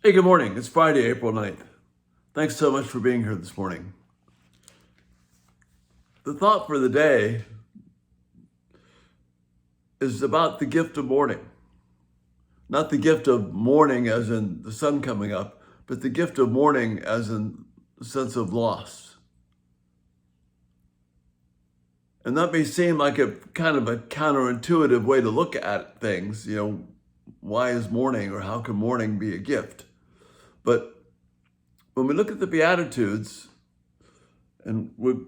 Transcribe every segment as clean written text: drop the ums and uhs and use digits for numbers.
Hey, good morning. It's Friday, April 9th. Thanks so much for being here this morning. The thought for the day is about the gift of mourning. Not the gift of mourning as in the sun coming up, but the gift of mourning as in the sense of loss. And that may seem like a kind of a counterintuitive way to look at things. Why is mourning, or how can mourning be a gift? But when we look at the Beatitudes, and we're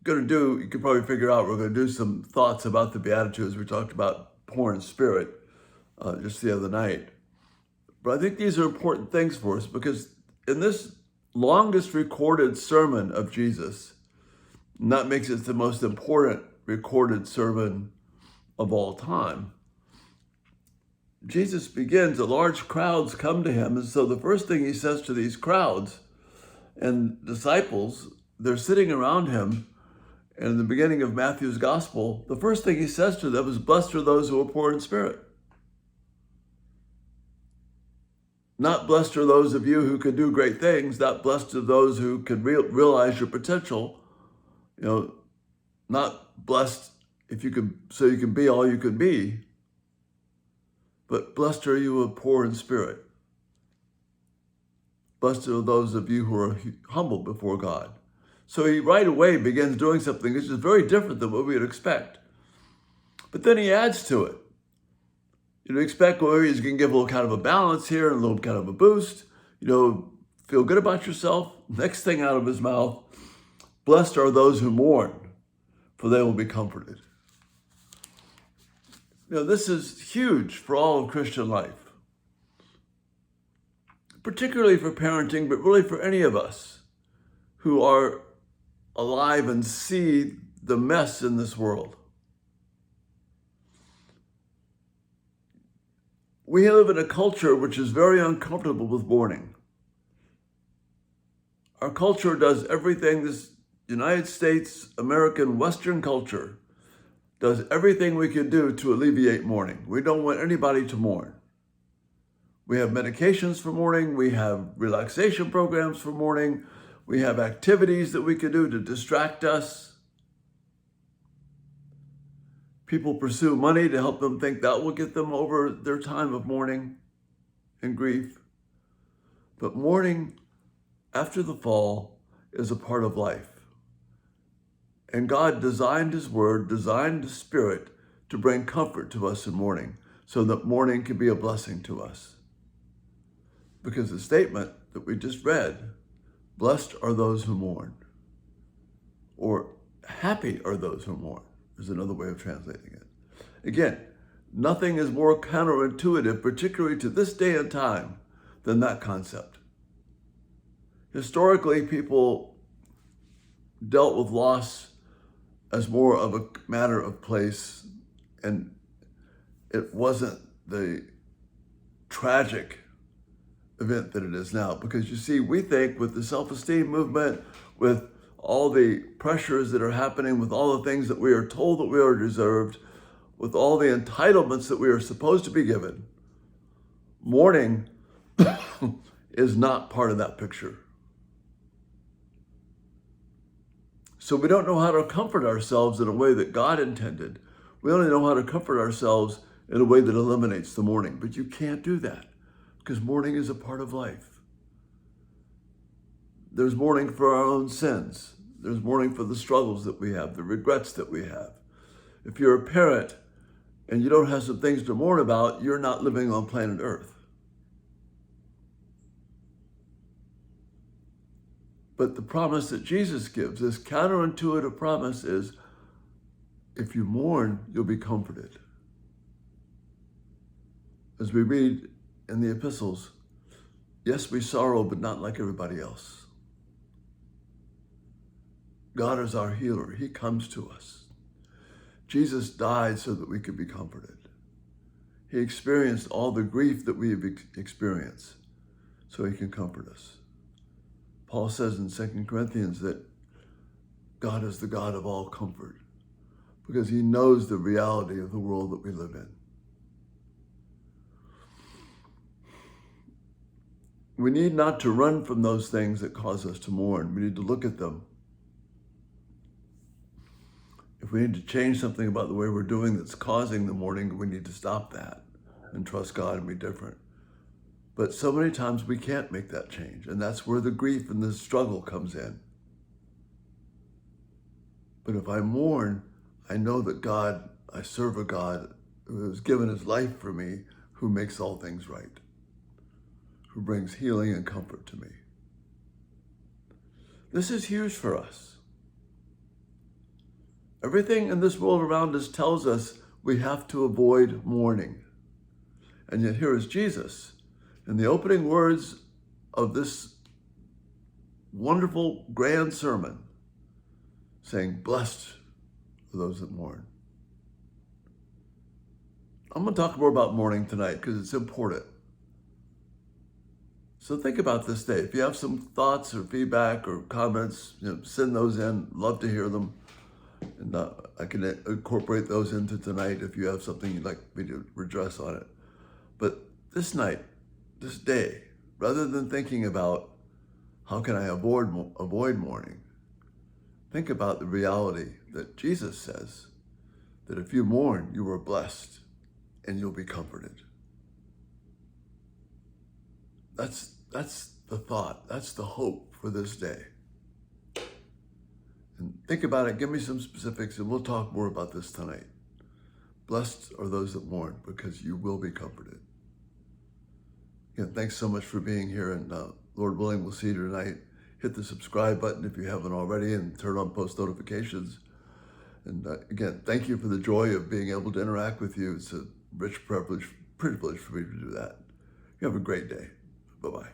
going to do, you can probably figure out, we're going to do some thoughts about the Beatitudes. We talked about poor in spirit just the other night. But I think these are important things for us, because in this longest recorded sermon of Jesus, and that makes it the most important recorded sermon of all time, Jesus begins, large crowds come to him. And so the first thing he says to these crowds and disciples, they're sitting around him. And in the beginning of Matthew's gospel, the first thing he says to them is, "Blessed are those who are poor in spirit." Not blessed are those of you who can do great things, not blessed are those who can realize your potential, not blessed if you can, so you can be all you can be, but blessed are you who are poor in spirit. Blessed are those of you who are humble before God. So he right away begins doing something which is very different than what we would expect. But then he adds to it. You'd expect, well, he's going to give a little kind of a balance here, and a little kind of a boost. Feel good about yourself. Next thing out of his mouth, blessed are those who mourn, for they will be comforted. This is huge for all of Christian life, particularly for parenting, but really for any of us who are alive and see the mess in this world. We live in a culture which is very uncomfortable with mourning. Our culture does everything, this United States, American, Western culture does everything we can do to alleviate mourning. We don't want anybody to mourn. We have medications for mourning. We have relaxation programs for mourning. We have activities that we can do to distract us. People pursue money to help them think that will get them over their time of mourning and grief. But mourning after the fall is a part of life. And God designed his word, designed the Spirit to bring comfort to us in mourning, so that mourning can be a blessing to us. Because the statement that we just read, blessed are those who mourn, or happy are those who mourn, is another way of translating it. Again, nothing is more counterintuitive, particularly to this day and time, than that concept. Historically, people dealt with loss as more of a matter of place, and it wasn't the tragic event that it is now. Because you see, we think with the self-esteem movement, with all the pressures that are happening, with all the things that we are told that we are deserved, with all the entitlements that we are supposed to be given, mourning is not part of that picture. So we don't know how to comfort ourselves in a way that God intended. We only know how to comfort ourselves in a way that eliminates the mourning. But you can't do that, because mourning is a part of life. There's mourning for our own sins. There's mourning for the struggles that we have, the regrets that we have. If you're a parent and you don't have some things to mourn about, you're not living on planet Earth. But the promise that Jesus gives, this counterintuitive promise, is if you mourn, you'll be comforted. As we read in the epistles, yes, we sorrow, but not like everybody else. God is our healer. He comes to us. Jesus died so that we could be comforted. He experienced all the grief that we have experienced so he can comfort us. Paul says in 2 Corinthians that God is the God of all comfort, because he knows the reality of the world that we live in. We need not to run from those things that cause us to mourn. We need to look at them. If we need to change something about the way we're doing that's causing the mourning, we need to stop that and trust God and be different. But so many times we can't make that change, and that's where the grief and the struggle comes in. But if I mourn, I know that I serve a God who has given his life for me, who makes all things right, who brings healing and comfort to me. This is huge for us. Everything in this world around us tells us we have to avoid mourning. And yet here is Jesus in the opening words of this wonderful grand sermon saying, blessed are those that mourn. I'm going to talk more about mourning tonight because it's important. So think about this day. If you have some thoughts or feedback or comments, send those in. Love to hear them. And I can incorporate those into tonight if you have something you'd like me to address on it. But this night, this day, rather than thinking about how can I avoid mourning, think about the reality that Jesus says that if you mourn, you are blessed and you'll be comforted. That's the thought. That's the hope for this day. And think about it. Give me some specifics, and we'll talk more about this tonight. Blessed are those that mourn, because you will be comforted. Again, thanks so much for being here, and Lord willing, we'll see you tonight. Hit the subscribe button if you haven't already, and turn on post notifications. And again, thank you for the joy of being able to interact with you. It's a rich privilege for me to do that. You have a great day. Bye-bye.